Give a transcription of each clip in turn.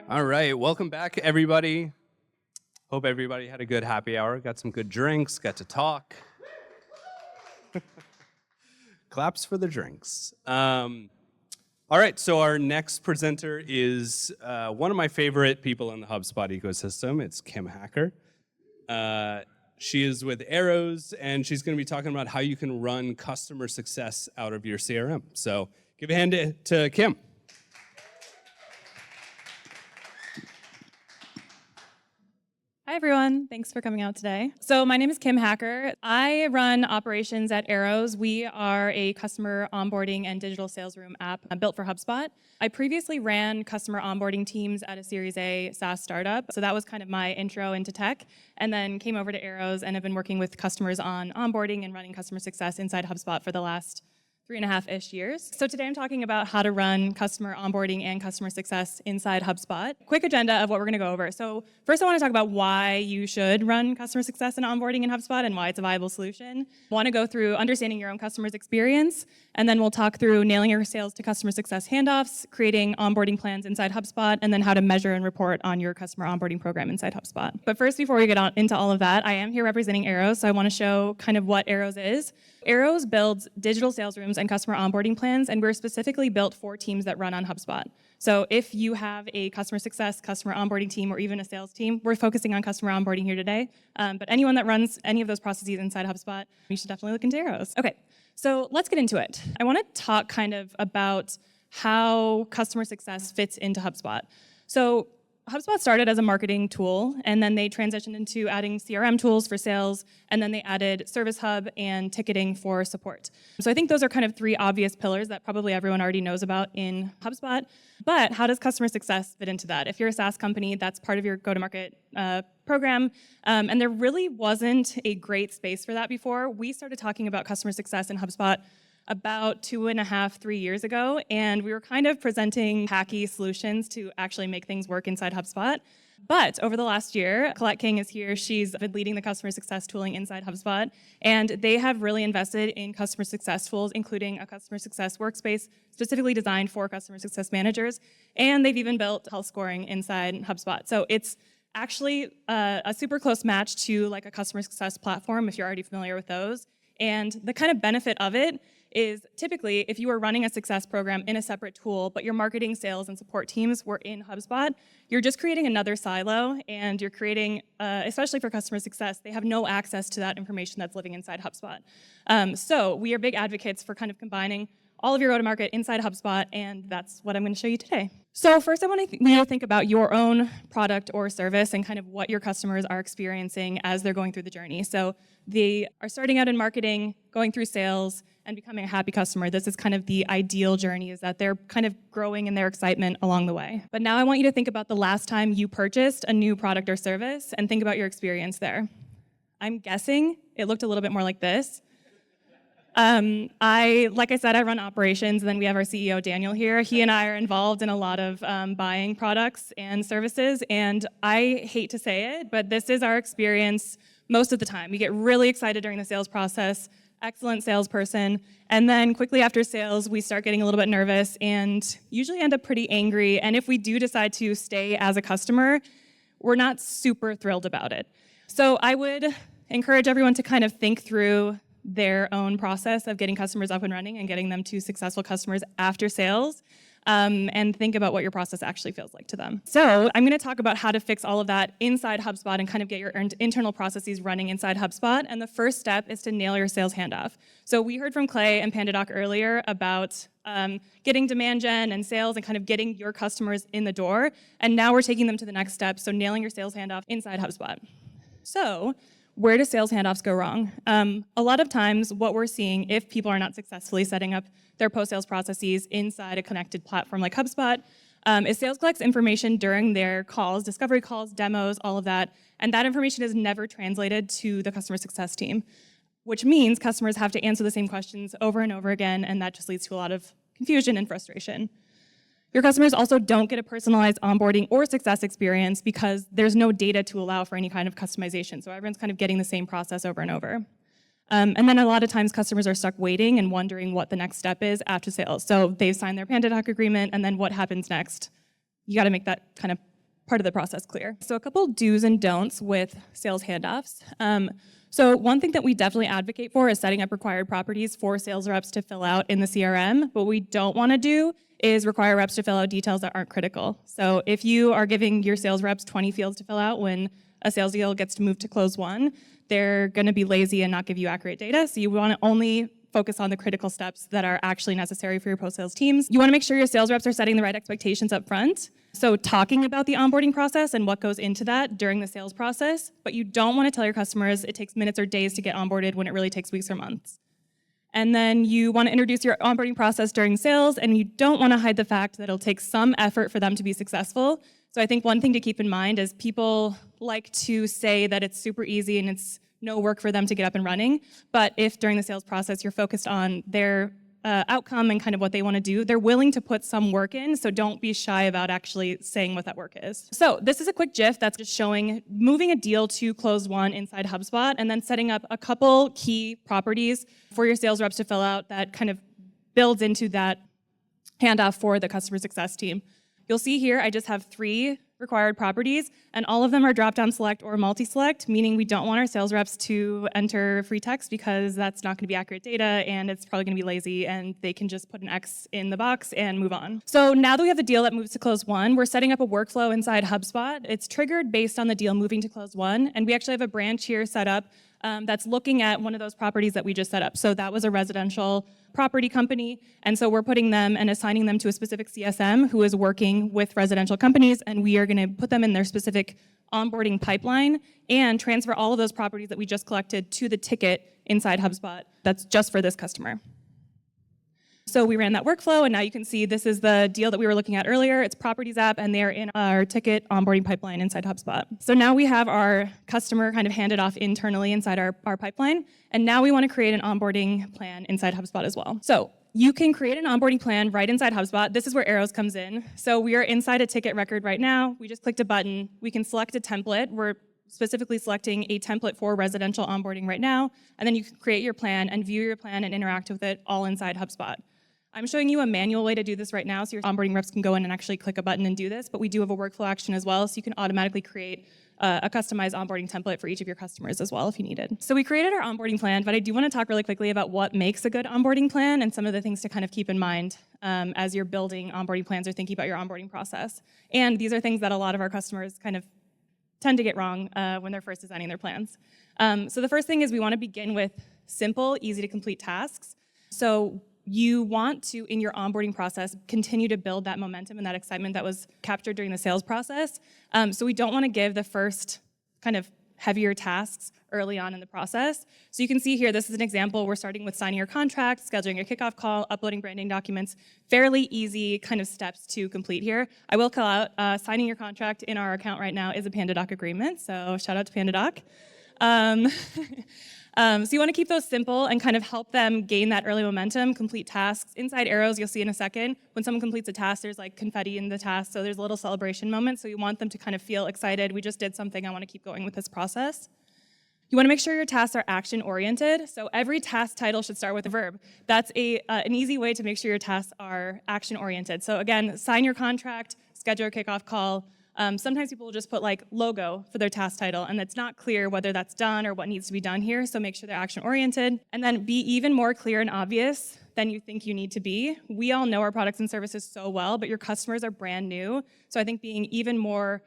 All right, welcome back, everybody. Hope everybody had a good happy hour, got some good drinks, got to talk. Claps for the drinks. All right, so our next presenter is one of my favorite people in the HubSpot ecosystem. It's Kim Hacker. She is with Arrows, and she's going to be talking about how you can run customer success out of your CRM. So give a hand to Kim. Hi, everyone. Thanks for coming out today. So my name is Kim Hacker. I run operations at Arrows. We are a customer onboarding and digital sales room app built for HubSpot. I previously ran customer onboarding teams at a Series A SaaS startup. So that was kind of my intro into tech, and then came over to Arrows and have been working with customers on onboarding and running customer success inside HubSpot for the last 3.5-ish years. So today I'm talking about how to run customer onboarding and customer success inside HubSpot. Quick agenda of what we're gonna go over. So first I wanna talk about why you should run customer success and onboarding in HubSpot and why it's a viable solution. I wanna go through understanding your own customer's experience, and then we'll talk through nailing your sales to customer success handoffs, creating onboarding plans inside HubSpot, and then how to measure and report on your customer onboarding program inside HubSpot. But first, before we get on into all of that, I am here representing Arrows, so I wanna show kind of what Arrows is. Arrows builds digital sales rooms and customer onboarding plans, and we're specifically built for teams that run on HubSpot. So if you have a customer success, customer onboarding team, or even a sales team, we're focusing on customer onboarding here today. But anyone that runs any of those processes inside HubSpot, you should definitely look into Arrows. Okay, so let's get into it. I want to talk kind of about how customer success fits into HubSpot. So HubSpot started as a marketing tool, and then they transitioned into adding CRM tools for sales, and then they added Service Hub and ticketing for support. So I think those are kind of three obvious pillars that probably everyone already knows about in HubSpot. But how does customer success fit into that? If you're a SaaS company, that's part of your go-to-market program, and there really wasn't a great space for that before. We started talking about customer success in HubSpot about 2.5, 3 years ago, and we were kind of presenting hacky solutions to actually make things work inside HubSpot. But over the last year, Colette King is here. She's been leading the customer success tooling inside HubSpot, and they have really invested in customer success tools, including a customer success workspace specifically designed for customer success managers, and they've even built health scoring inside HubSpot. So it's actually a super close match to like a customer success platform if you're already familiar with those. And the kind of benefit of it is typically if you are running a success program in a separate tool, but your marketing, sales, and support teams were in HubSpot, you're just creating another silo, and you're creating, especially for customer success, they have no access to that information that's living inside HubSpot. So we are big advocates for kind of combining all of your go-to-market inside HubSpot, and that's what I'm going to show you today. So first I want to think about your own product or service and kind of what your customers are experiencing as they're going through the journey. So they are starting out in marketing, going through sales, and becoming a happy customer. This is kind of the ideal journey, is that they're kind of growing in their excitement along the way. But now I want you to think about the last time you purchased a new product or service and think about your experience there. I'm guessing it looked a little bit more like this. Like I said, I run operations, and then we have our CEO, Daniel, here. He and I are involved in a lot of buying products and services, and I hate to say it, but this is our experience most of the time. We get really excited during the sales process, excellent salesperson, and then quickly after sales, we start getting a little bit nervous and usually end up pretty angry, and if we do decide to stay as a customer, we're not super thrilled about it. So I would encourage everyone to kind of think through their own process of getting customers up and running and getting them to successful customers after sales, and think about what your process actually feels like to them. So I'm going to talk about how to fix all of that inside HubSpot and kind of get your internal processes running inside HubSpot. And the first step is to nail your sales handoff. So we heard from Clay and PandaDoc earlier about getting demand gen and sales and kind of getting your customers in the door. And now we're taking them to the next step, so nailing your sales handoff inside HubSpot. So where do sales handoffs go wrong? A lot of times what we're seeing, if people are not successfully setting up their post-sales processes inside a connected platform like HubSpot, is sales collects information during their calls, discovery calls, demos, all of that, and that information is never translated to the customer success team, which means customers have to answer the same questions over and over again, and that just leads to a lot of confusion and frustration. Your customers also don't get a personalized onboarding or success experience because there's no data to allow for any kind of customization. So everyone's kind of getting the same process over and over. And then a lot of times customers are stuck waiting and wondering what the next step is after sales. So they've signed their PandaDoc agreement, and then what happens next? You got to make that kind of part of the process clear. So a couple do's and don'ts with sales handoffs. So one thing that we definitely advocate for is setting up required properties for sales reps to fill out in the CRM. What we don't want to do is require reps to fill out details that aren't critical. So if you are giving your sales reps 20 fields to fill out when a sales deal gets to move to close one, they're going to be lazy and not give you accurate data. So you want to only focus on the critical steps that are actually necessary for your post-sales teams. You want to make sure your sales reps are setting the right expectations up front. So talking about the onboarding process and what goes into that during the sales process, but you don't want to tell your customers it takes minutes or days to get onboarded when it really takes weeks or months. And then you want to introduce your onboarding process during sales, and you don't want to hide the fact that it'll take some effort for them to be successful. So I think one thing to keep in mind is people like to say that it's super easy and it's no work for them to get up and running. But if during the sales process you're focused on their outcome and kind of what they want to do, they're willing to put some work in, so don't be shy about actually saying what that work is. So this is a quick GIF that's just showing moving a deal to close one inside HubSpot and then setting up a couple key properties for your sales reps to fill out that kind of builds into that handoff for the customer success team. You'll see here I just have 3 required properties, and all of them are drop-down select or multi-select, meaning we don't want our sales reps to enter free text because that's not going to be accurate data and it's probably going to be lazy, and they can just put an X in the box and move on. So now that we have the deal that moves to close one, we're setting up a workflow inside HubSpot. It's triggered based on the deal moving to close one, and we actually have a branch here set up that's looking at one of those properties that we just set up. So that was a residential property company, and so we're putting them and assigning them to a specific CSM who is working with residential companies, and we are going to put them in their specific onboarding pipeline and transfer all of those properties that we just collected to the ticket inside HubSpot that's just for this customer. So we ran that workflow, and now you can see this is the deal that we were looking at earlier. It's Properties app, and they're in our ticket onboarding pipeline inside HubSpot. So now we have our customer kind of handed off internally inside our pipeline, and now we want to create an onboarding plan inside HubSpot as well. So you can create an onboarding plan right inside HubSpot. This is where Arrows comes in. So we are inside a ticket record right now. We just clicked a button. We can select a template. We're specifically selecting a template for residential onboarding right now, and then you can create your plan and view your plan and interact with it all inside HubSpot. I'm showing you a manual way to do this right now, so your onboarding reps can go in and actually click a button and do this, but we do have a workflow action as well, so you can automatically create a customized onboarding template for each of your customers as well if you needed. So we created our onboarding plan, but I do want to talk really quickly about what makes a good onboarding plan and some of the things to kind of keep in mind as you're building onboarding plans or thinking about your onboarding process. And these are things that a lot of our customers kind of tend to get wrong when they're first designing their plans. So the first thing is we want to begin with simple, easy to complete tasks. So you want to, in your onboarding process, continue to build that momentum and that excitement that was captured during the sales process. So we don't want to give the first kind of heavier tasks early on in the process. So you can see here, this is an example. We're starting with signing your contract, scheduling your kickoff call, uploading branding documents. Fairly easy kind of steps to complete here. I will call out, signing your contract in our account right now is a PandaDoc agreement, so shout out to PandaDoc. So you want to keep those simple and kind of help them gain that early momentum, complete tasks. Inside Arrows, you'll see in a second, when someone completes a task, there's like confetti in the task, so there's a little celebration moment, so you want them to kind of feel excited. We just did something, I want to keep going with this process. You want to make sure your tasks are action-oriented, so every task title should start with a verb. That's an easy way to make sure your tasks are action-oriented. So again, sign your contract, schedule your kickoff call. Sometimes people will just put like logo for their task title, and it's not clear whether that's done or what needs to be done here, so make sure they're action-oriented. And then be even more clear and obvious than you think you need to be. We all know our products and services so well, but your customers are brand new, so I think being even more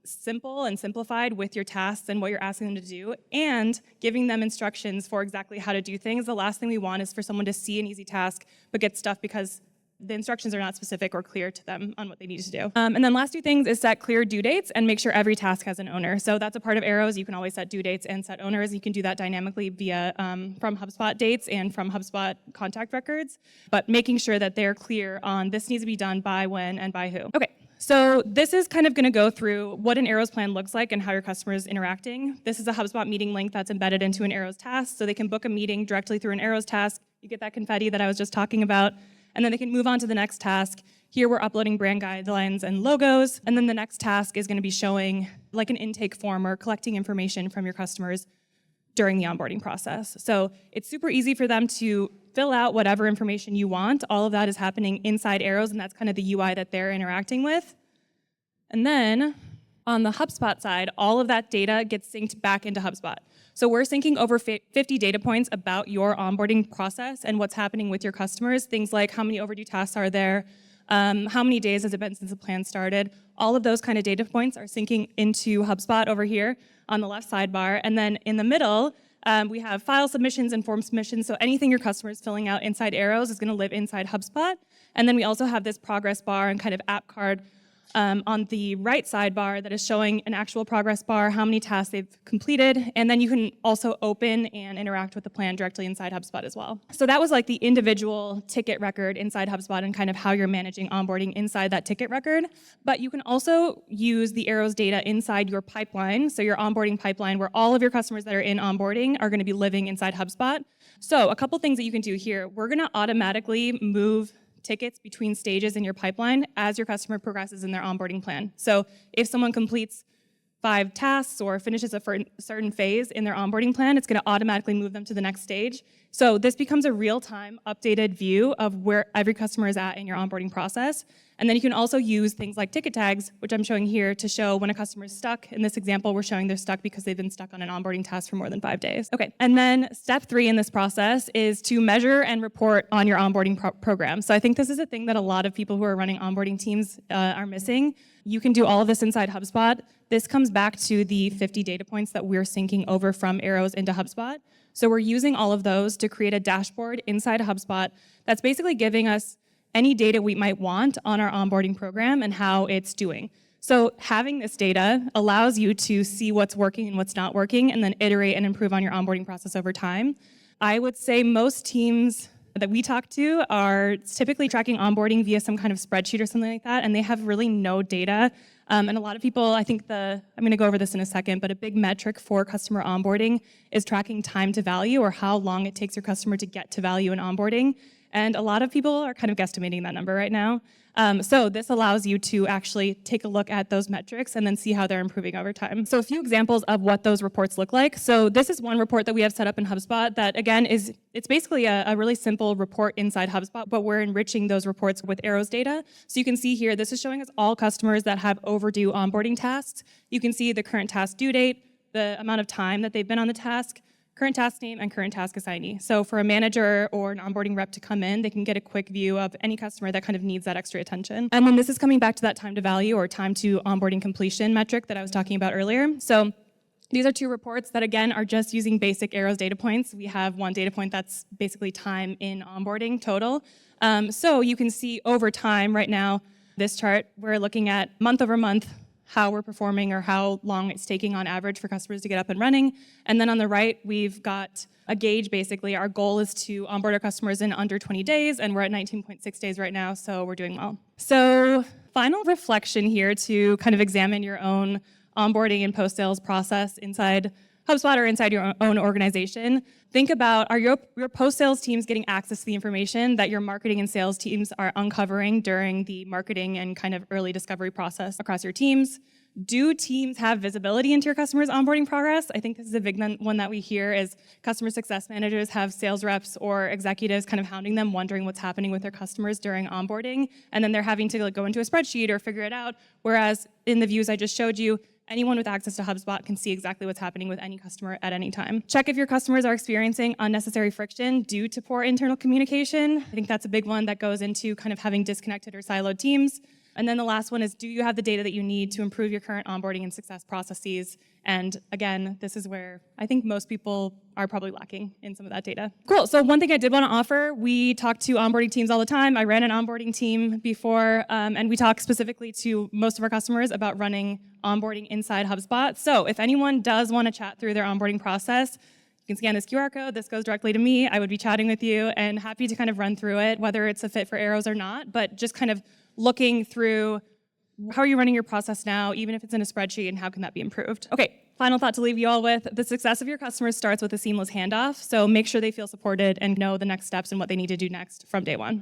simple and simplified with your tasks and what you're asking them to do, and giving them instructions for exactly how to do things. The last thing we want is for someone to see an easy task but get stuff because the instructions are not specific or clear to them on what they need to do. And then last 2 things is set clear due dates and make sure every task has an owner. So that's a part of Arrows. You can always set due dates and set owners. You can do that dynamically via from HubSpot dates and from HubSpot contact records, but making sure that they're clear on this needs to be done by when and by who. Okay. So this is kind of going to go through what an Arrows plan looks like and how your customer is interacting. This is a HubSpot meeting link that's embedded into an Arrows task, so they can book a meeting directly through an Arrows task. You get that confetti that I was just talking about, and then they can move on to the next task. Here we're uploading brand guidelines and logos, and then the next task is going to be showing like an intake form or collecting information from your customers during the onboarding process. So it's super easy for them to fill out whatever information you want. All of that is happening inside Arrows, and that's kind of the UI that they're interacting with. And then on the HubSpot side, all of that data gets synced back into HubSpot. So we're syncing over 50 data points about your onboarding process and what's happening with your customers. Things like how many overdue tasks are there, how many days has it been since the plan started. All of those kind of data points are syncing into HubSpot over here on the left sidebar. And then in the middle, we have file submissions and form submissions. So anything your customer is filling out inside Arrows is going to live inside HubSpot. And then we also have this progress bar and kind of app card on the right sidebar that is showing an actual progress bar, how many tasks they've completed, and then you can also open and interact with the plan directly inside HubSpot as well. So that was like the individual ticket record inside HubSpot and kind of how you're managing onboarding inside that ticket record. But you can also use the Arrows data inside your pipeline, so your onboarding pipeline where all of your customers that are in onboarding are going to be living inside HubSpot. So a couple things that you can do here. We're going to automatically move tickets between stages in your pipeline as your customer progresses in their onboarding plan. So if someone completes 5 tasks or finishes a certain phase in their onboarding plan, it's going to automatically move them to the next stage. So this becomes a real-time updated view of where every customer is at in your onboarding process. And then you can also use things like ticket tags, which I'm showing here to show when a customer is stuck. In this example, we're showing they're stuck because they've been stuck on an onboarding task for more than 5 days. Okay, and then step 3 in this process is to measure and report on your onboarding program. So I think this is a thing that a lot of people who are running onboarding teams are missing. You can do all of this inside HubSpot. This comes back to the 50 data points that we're syncing over from Arrows into HubSpot. So we're using all of those to create a dashboard inside HubSpot that's basically giving us any data we might want on our onboarding program and how it's doing. So having this data allows you to see what's working and what's not working and then iterate and improve on your onboarding process over time. I would say most teams that we talk to are typically tracking onboarding via some kind of spreadsheet or something like that, and they have really no data. And a lot of people, I think I'm going to go over this in a second, but a big metric for customer onboarding is tracking time to value or how long it takes your customer to get to value in onboarding. And a lot of people are kind of guesstimating that number right now. So this allows you to actually take a look at those metrics and then see how they're improving over time. So a few examples of what those reports look like. So this is one report that we have set up in HubSpot that, again, it's basically a really simple report inside HubSpot, but we're enriching those reports with Arrows data. So you can see here, this is showing us all customers that have overdue onboarding tasks. You can see the current task due date, the amount of time that they've been on the task, current task name, and current task assignee. So for a manager or an onboarding rep to come in, they can get a quick view of any customer that kind of needs that extra attention. And then this is coming back to that time to value or time to onboarding completion metric that I was talking about earlier. So these are 2 reports that, again, are just using basic Arrows data points. We have one data point that's basically time in onboarding total. So you can see over time right now, this chart, we're looking at month over month, how we're performing or how long it's taking on average for customers to get up and running. And then on the right, we've got a gauge, basically. Our goal is to onboard our customers in under 20 days, and we're at 19.6 days right now, so we're doing well. So final reflection here to kind of examine your own onboarding and post-sales process inside HubSpot or inside your own organization. Think about, are your post-sales teams getting access to the information that your marketing and sales teams are uncovering during the marketing and kind of early discovery process across your teams? Do teams have visibility into your customers' onboarding progress? I think this is a big one that we hear is customer success managers have sales reps or executives kind of hounding them, wondering what's happening with their customers during onboarding, and then they're having to go into a spreadsheet or figure it out, whereas in the views I just showed you, anyone with access to HubSpot can see exactly what's happening with any customer at any time. Check if your customers are experiencing unnecessary friction due to poor internal communication. I think that's a big one that goes into kind of having disconnected or siloed teams. And then the last one is, do you have the data that you need to improve your current onboarding and success processes? And again, this is where I think most people are probably lacking in some of that data. Cool, so one thing I did want to offer, we talk to onboarding teams all the time. I ran an onboarding team before, and we talk specifically to most of our customers about running onboarding inside HubSpot. So if anyone does want to chat through their onboarding process, you can scan this QR code. This goes directly to me. I would be chatting with you and happy to kind of run through it, whether it's a fit for Arrows or not, but just kind of looking through how are you running your process now, even if it's in a spreadsheet, and how can that be improved? Okay, final thought to leave you all with. The success of your customers starts with a seamless handoff, so make sure they feel supported and know the next steps and what they need to do next from day one.